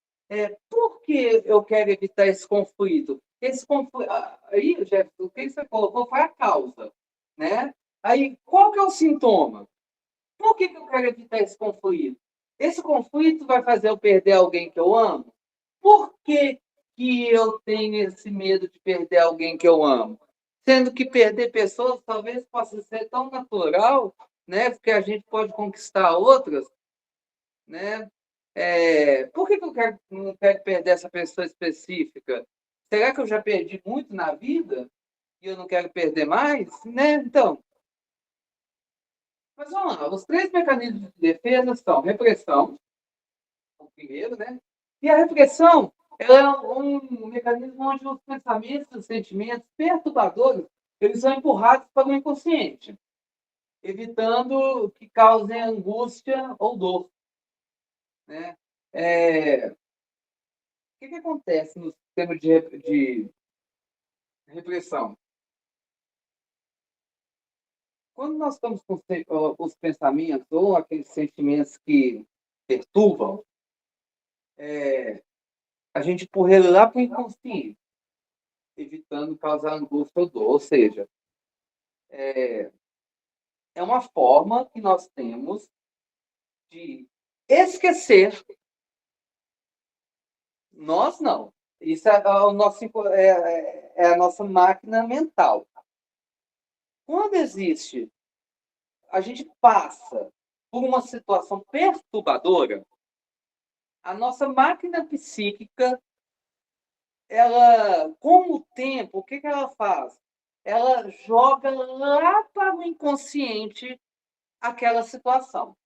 S1: Por que eu quero evitar esse conflito? Esse conflito, aí, Jefferson, o que você colocou foi a causa, né? Aí, qual que é o sintoma? Por que eu quero evitar esse conflito? Esse conflito vai fazer eu perder alguém que eu amo? Por que eu tenho esse medo de perder alguém que eu amo? Sendo que perder pessoas talvez possa ser tão natural, né? Porque a gente pode conquistar outras, né? Por que eu não quero perder essa pessoa específica? Será que eu já perdi muito na vida e eu não quero perder mais? Né? Então, mas vamos lá. Os 3 mecanismos de defesa são repressão, o primeiro, né? E a repressão ela é um mecanismo onde os pensamentos, os sentimentos perturbadores, eles são empurrados para o inconsciente, evitando que causem angústia ou dor. Né? O que acontece no sistema de repressão? Quando nós estamos com os pensamentos ou aqueles sentimentos que perturbam, a gente empurra ele lá para o inconsciente, evitando causar angústia ou dor. Ou seja, é uma forma que nós temos de esquecer. Nós não. Isso é a nossa máquina mental. Quando a gente passa por uma situação perturbadora, a nossa máquina psíquica, ela, com o tempo, o que ela faz? Ela joga lá para o inconsciente aquela situação.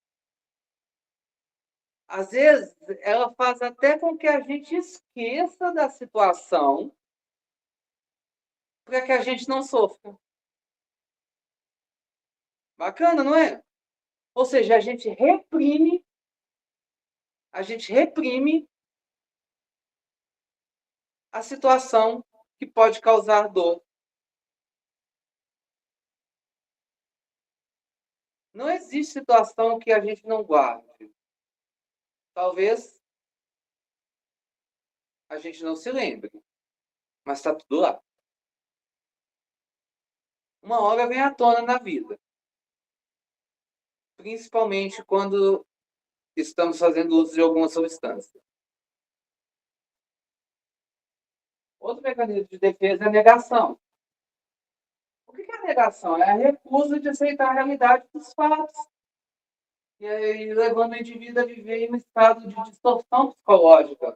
S1: Às vezes, ela faz até com que a gente esqueça da situação para que a gente não sofra. Bacana, não é? Ou seja, a gente reprime a situação que pode causar dor. Não existe situação que a gente não guarde. Talvez a gente não se lembre, mas está tudo lá. Uma hora vem à tona na vida. Principalmente quando estamos fazendo uso de alguma substância. Outro mecanismo de defesa é a negação. O que é a negação? É a recusa de aceitar a realidade dos fatos. E aí, levando o indivíduo a viver em um estado de distorção psicológica.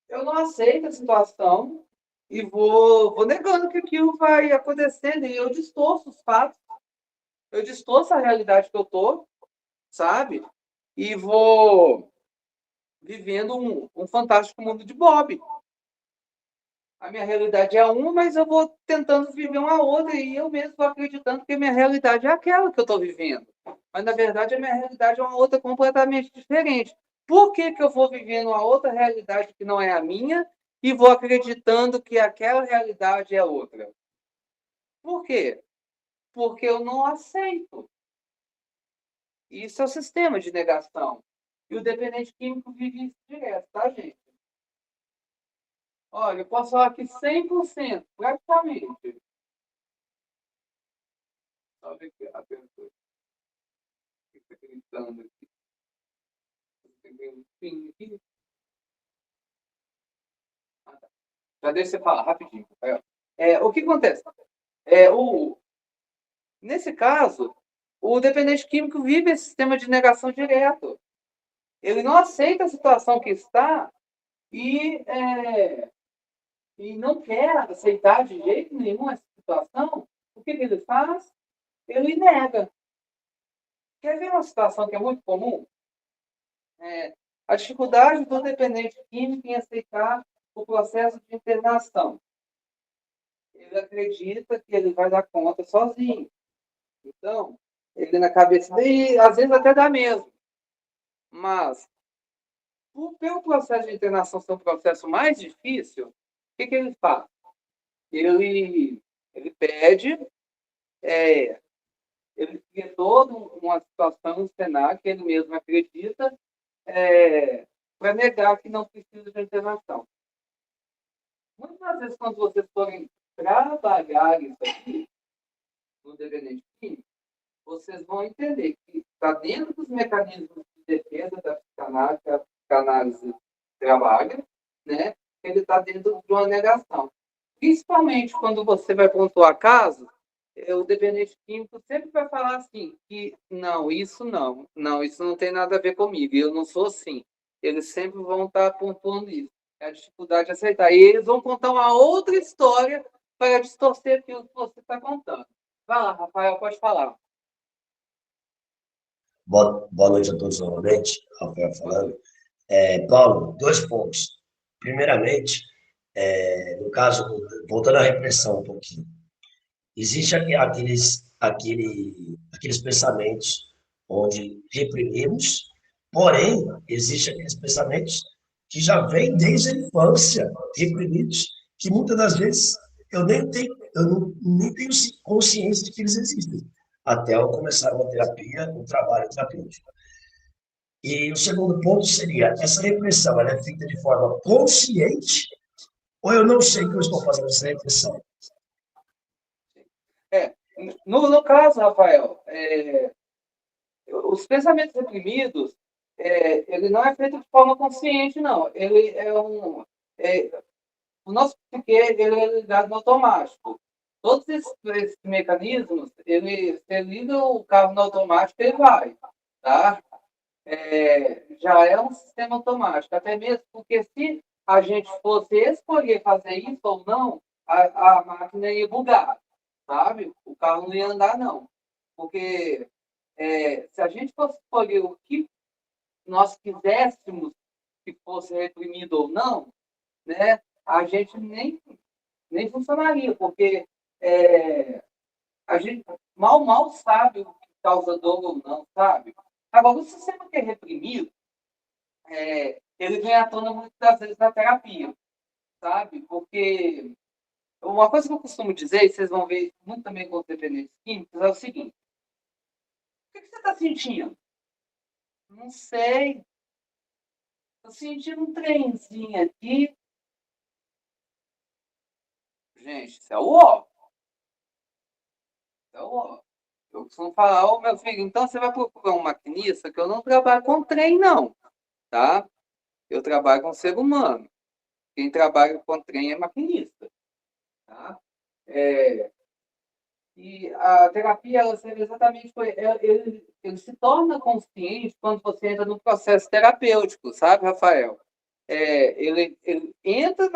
S1: Eu não aceito a situação e vou negando que aquilo vai acontecendo e eu distorço os fatos. Eu distorço a realidade que eu estou, sabe? E vou vivendo um fantástico mundo de Bob. A minha realidade é uma, mas eu vou tentando viver uma outra e eu mesmo vou acreditando que a minha realidade é aquela que eu estou vivendo. Mas, na verdade, a minha realidade é uma outra completamente diferente. Por que eu vou vivendo uma outra realidade que não é a minha e vou acreditando que aquela realidade é outra? Por quê? Porque eu não aceito. Isso é o sistema de negação. E o dependente químico vive isso direto, tá, gente? Olha, eu posso falar que 100%, praticamente. Só ver aqui, a pessoa que está gritando aqui. Ah, tá. Já deixa você falar rapidinho. O que acontece? Nesse caso, o dependente químico vive esse sistema de negação direto. Ele não aceita a situação que está e não quer aceitar de jeito nenhum essa situação. O que ele faz? Ele nega. Quer ver uma situação que é muito comum? A dificuldade do dependente químico em aceitar o processo de internação. Ele acredita que ele vai dar conta sozinho. Então, ele na cabeça dele, às vezes até dá mesmo. Mas, pelo processo de internação ser um processo mais difícil, o que ele faz? Ele pede, ele cria toda uma situação, um cenário que ele mesmo acredita, para negar que não precisa de internação. Muitas vezes, quando vocês forem trabalhar isso aqui, no dependente químico, vocês vão entender que está dentro dos mecanismos de defesa da psicanálise, que a psicanálise trabalha, né? Ele está dentro de uma negação. Principalmente quando você vai pontuar casos, o dependente químico sempre vai falar assim, que não, isso não tem nada a ver comigo, eu não sou assim. Eles sempre vão estar pontuando isso. É a dificuldade de aceitar. E eles vão contar uma outra história para distorcer aquilo que você está contando. Vai lá, Rafael, pode falar.
S4: Boa noite a todos novamente, Rafael falando. Paulo, 2 pontos. Primeiramente, no caso, voltando à repressão um pouquinho, existem aqueles pensamentos onde reprimimos, porém, existem aqueles pensamentos que já vêm desde a infância, reprimidos, que muitas das vezes eu nem tenho consciência de que eles existem, até eu começar uma terapia, um trabalho terapêutico. E o segundo ponto seria, essa repressão, ela é feita de forma consciente ou eu não sei que eu estou fazendo essa repressão?
S1: No caso, Rafael, os pensamentos reprimidos, ele não é feito de forma consciente, não. Ele o nosso psique, ele é ligado no automático. Todos esses mecanismos, você liga o carro no automático, ele vai, tá? Já é um sistema automático, até mesmo porque se a gente fosse escolher fazer isso ou não, a máquina ia bugar, sabe? O carro não ia andar, não. Porque se a gente fosse escolher o que nós quiséssemos que fosse reprimido ou não, né, a gente nem funcionaria, porque a gente mal sabe o que causa dor ou não, sabe? Agora, o sistema que é reprimido, ele vem à tona muitas vezes na terapia, sabe? Porque uma coisa que eu costumo dizer, e vocês vão ver muito também com os dependentes químicos, é o seguinte: o que você está sentindo? Não sei. Estou sentindo um trenzinho aqui. Gente, isso é o ó. Isso é o ó. Eu costumo falar, ô meu filho, então você vai procurar um maquinista, que eu não trabalho com trem, não. Tá? Eu trabalho com ser humano. Quem trabalha com trem é maquinista. Tá? E a terapia, ela serve exatamente ele se torna consciente quando você entra no processo terapêutico, sabe, Rafael? Ele entra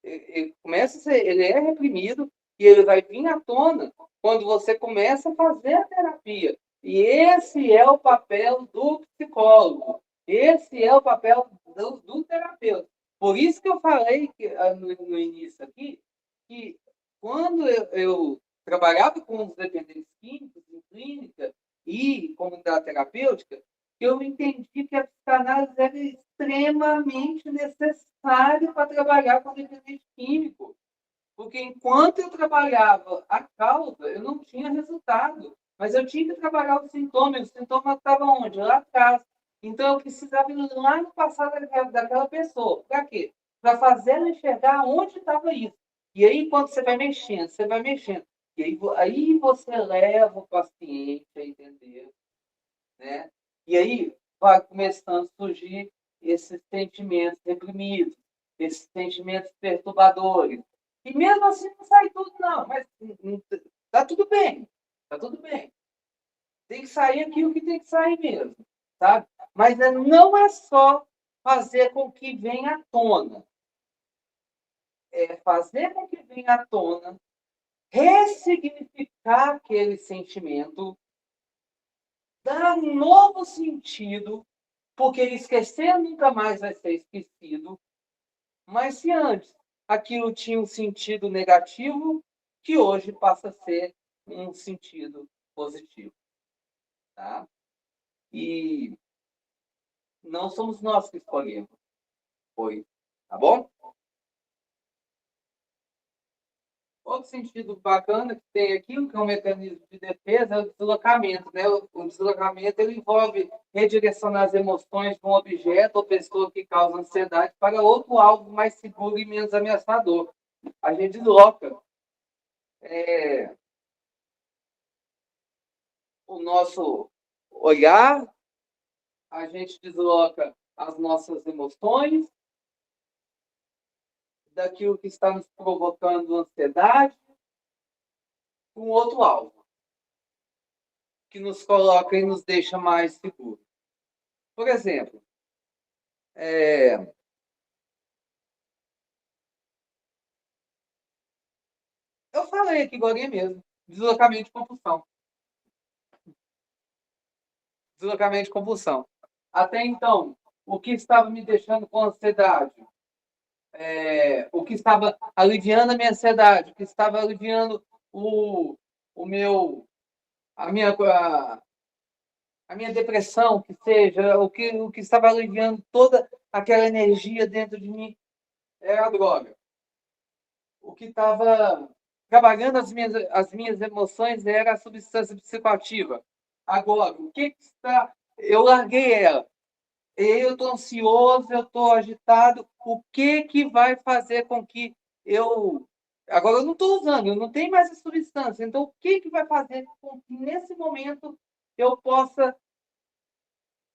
S1: ele começa a ser, ele é reprimido e ele vai vir à tona quando você começa a fazer a terapia. E esse é o papel do psicólogo. Esse é o papel do terapeuta. Por isso que eu falei no início aqui que quando eu trabalhava com os dependentes químicos em clínica e comunidade terapêutica, eu entendi que a psicanálise era extremamente necessária para trabalhar com dependente químico. Porque enquanto eu trabalhava a causa, eu não tinha resultado. Mas eu tinha que trabalhar os sintomas. Os sintomas estavam onde? Lá atrás. Então eu precisava ir lá no passado daquela pessoa. Para quê? Para fazer ela enxergar onde estava isso. E aí, quando você vai mexendo, você vai mexendo. E aí você leva o paciente a entender, né? E aí vai começando a surgir esses sentimentos reprimidos, esses sentimentos perturbadores. E mesmo assim não sai tudo, não. Mas Tá tudo bem, tá tudo bem. Tem que sair aquilo que tem que sair mesmo, sabe? Mas não é só fazer com que venha à tona. É fazer com que venha à tona, ressignificar aquele sentimento, dar um novo sentido, porque esquecer nunca mais vai ser esquecido. Mas se antes aquilo tinha um sentido negativo, que hoje passa a ser um sentido positivo. Tá? E não somos nós que escolhemos. Foi. Tá bom? Outro sentido bacana que tem aqui, que é um mecanismo de defesa, é o deslocamento. Né? O deslocamento ele envolve redirecionar as emoções de um objeto ou pessoa que causa ansiedade para outro alvo mais seguro e menos ameaçador. A gente desloca o nosso olhar, a gente desloca as nossas emoções daquilo que está nos provocando ansiedade com outro alvo, que nos coloca e nos deixa mais seguros. Por exemplo, eu falei aqui agora mesmo, deslocamento de compulsão. Deslocamento de compulsão. Até então, o que estava me deixando com ansiedade, o que estava aliviando a minha ansiedade, o que estava aliviando o meu, a minha depressão, que seja, o que estava aliviando toda aquela energia dentro de mim era a droga. O que estava trabalhando as minhas emoções era a substância psicoativa. Agora, o que está... Eu larguei ela. Eu estou ansioso, eu estou agitado. O que vai fazer com que eu... Agora, eu não estou usando, eu não tenho mais essa substância. Então, o que vai fazer com que, nesse momento, eu possa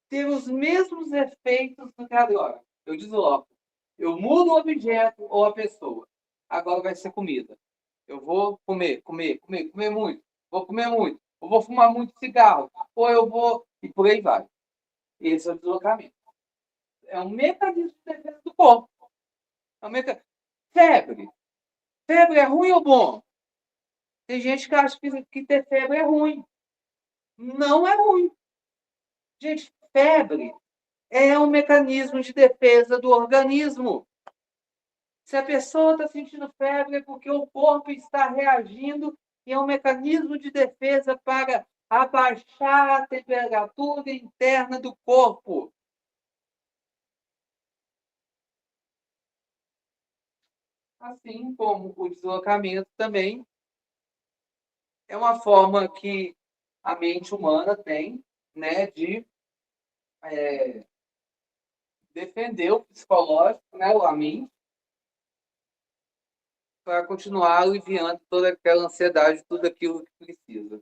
S1: ter os mesmos efeitos do que agora? Eu desloco. Eu mudo o objeto ou a pessoa. Agora vai ser comida. Eu vou comer muito. Vou comer muito. Eu vou fumar muito cigarro. Ou eu vou... E por aí vai. Esse é o deslocamento. É um mecanismo de defesa do corpo. É um Febre. Febre é ruim ou bom? Tem gente que acha que ter febre é ruim. Não é ruim. Gente, febre é um mecanismo de defesa do organismo. Se a pessoa está sentindo febre é porque o corpo está reagindo e é um mecanismo de defesa para abaixar a temperatura interna do corpo. Assim como o deslocamento também é uma forma que a mente humana tem, né, de defender o psicológico, né, a mente, para continuar aliviando toda aquela ansiedade, tudo aquilo que precisa.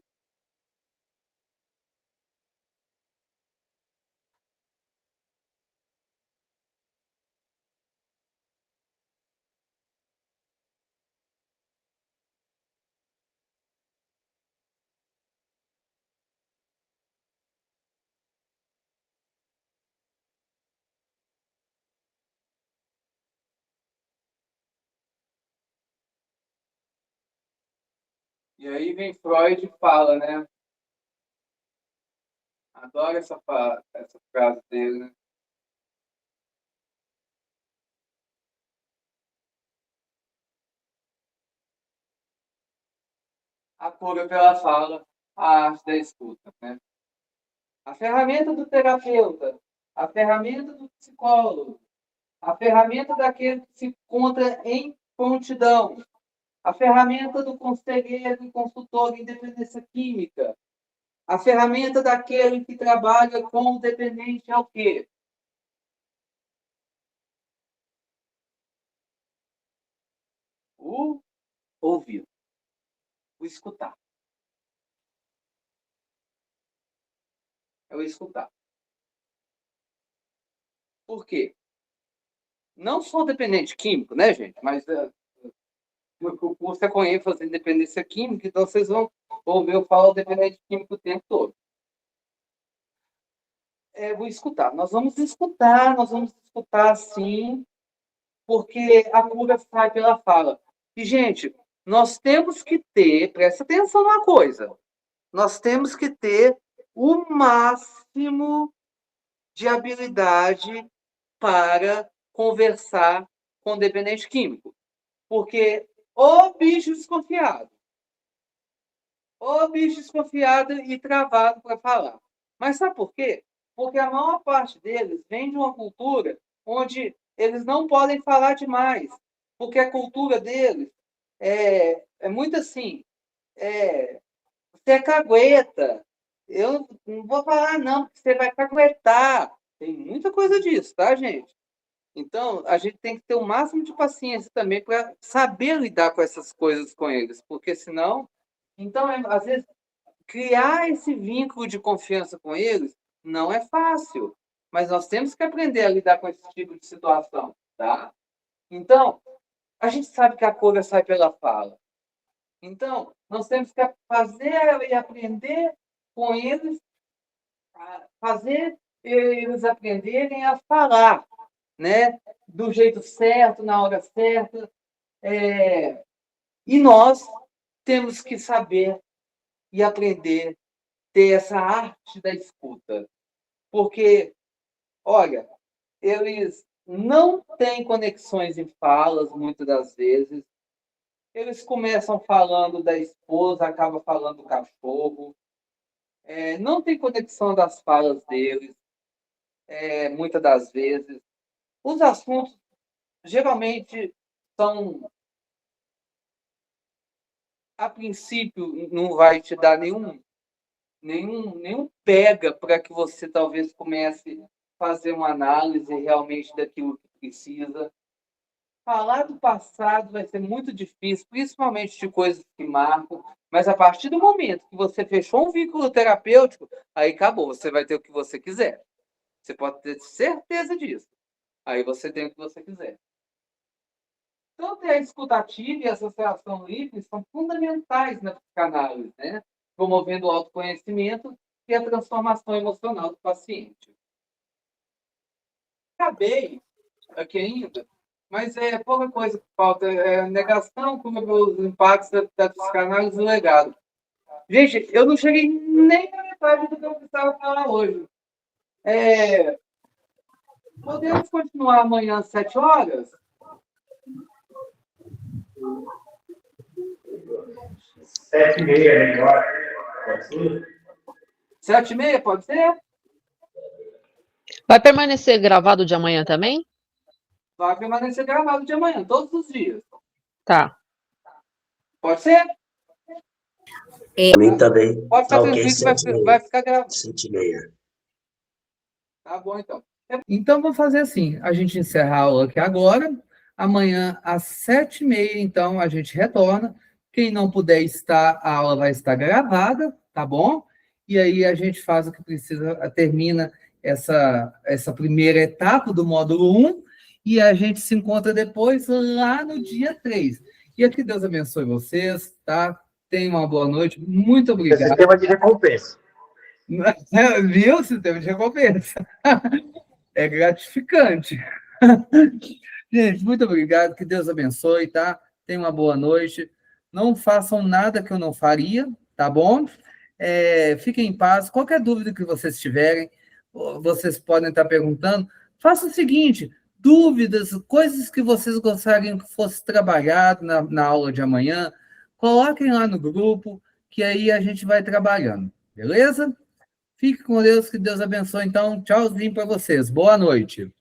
S1: E aí vem Freud e fala, né? Adoro essa frase dele, né? A cura pela fala, a arte da escuta, né? A ferramenta do terapeuta, a ferramenta do psicólogo, a ferramenta daquele que se encontra em prontidão, a ferramenta do conselheiro e consultor em dependência química, a ferramenta daquele que trabalha com o dependente é o quê? O ouvir, o escutar. É o escutar. Por quê? Não sou dependente químico, né, gente? Mas o curso é com ênfase em dependência química, então vocês vão ouvir eu falar o dependente químico o tempo todo. Vou escutar. Nós vamos escutar sim, porque a cura sai pela fala. E, gente, nós temos que ter, presta atenção numa coisa, nós temos que ter o máximo de habilidade para conversar com o dependente químico. Porque o bicho desconfiado e travado para falar. Mas sabe por quê? Porque a maior parte deles vem de uma cultura onde eles não podem falar demais. Porque a cultura deles é muito assim, você é cagueta. Eu não vou falar não, porque você vai caguetar. Tem muita coisa disso, tá, gente? Então, a gente tem que ter o máximo de paciência também para saber lidar com essas coisas com eles, porque senão... Então, às vezes, criar esse vínculo de confiança com eles não é fácil, mas nós temos que aprender a lidar com esse tipo de situação, tá? Então, a gente sabe que a cura sai pela fala. Então, nós temos que fazer e aprender com eles, fazer eles aprenderem a falar, né? Do jeito certo, na hora certa. E nós temos que saber e aprender, ter essa arte da escuta. Porque, olha, eles não têm conexões em falas, muitas das vezes. Eles começam falando da esposa, acabam falando do cachorro. Não tem conexão das falas deles, muitas das vezes. Os assuntos geralmente são, a princípio, não vai te dar nenhum pega para que você talvez comece a fazer uma análise realmente daquilo que precisa. Falar do passado vai ser muito difícil, principalmente de coisas que marcam, mas a partir do momento que você fechou um vínculo terapêutico, aí acabou, você vai ter o que você quiser. Você pode ter certeza disso. Aí você tem o que você quiser. Tanto a escutativa e a associação livre são fundamentais na psicanálise, né? Promovendo o autoconhecimento e a transformação emocional do paciente. Acabei aqui ainda, mas é pouca coisa que falta. Negação como os impactos da psicanálise no legado. Gente, eu não cheguei nem na metade do que eu precisava falar hoje. Podemos continuar amanhã às 7 horas?
S2: 7h30 melhor. Pode ser?
S1: 7h30, pode ser?
S6: Vai permanecer gravado de amanhã também?
S1: Vai permanecer gravado de amanhã, todos os dias.
S6: Tá.
S1: Pode ser?
S4: Para mim também.
S1: Pode ficar
S4: Ok,
S1: tranquilo que vai ficar gravado.
S4: 7h30.
S1: Tá bom, então. Então, vamos fazer assim. A gente encerra a aula aqui agora. Amanhã, às 7h30, então, a gente retorna. Quem não puder estar, a aula vai estar gravada, tá bom? E aí a gente faz o que precisa, termina essa primeira etapa do módulo 1, e a gente se encontra depois lá no dia 3. E que Deus abençoe vocês, tá? Tenham uma boa noite. Muito obrigado.
S2: Sistema de recompensa.
S1: Viu? Sistema de recompensa. É gratificante. Gente, muito obrigado. Que Deus abençoe, tá? Tenham uma boa noite. Não façam nada que eu não faria, tá bom? Fiquem em paz. Qualquer dúvida que vocês tiverem, vocês podem estar perguntando. Faça o seguinte, dúvidas, coisas que vocês gostariam que fosse trabalhado na aula de amanhã, coloquem lá no grupo, que aí a gente vai trabalhando, beleza? Fique com Deus, que Deus abençoe. Então, tchauzinho para vocês. Boa noite.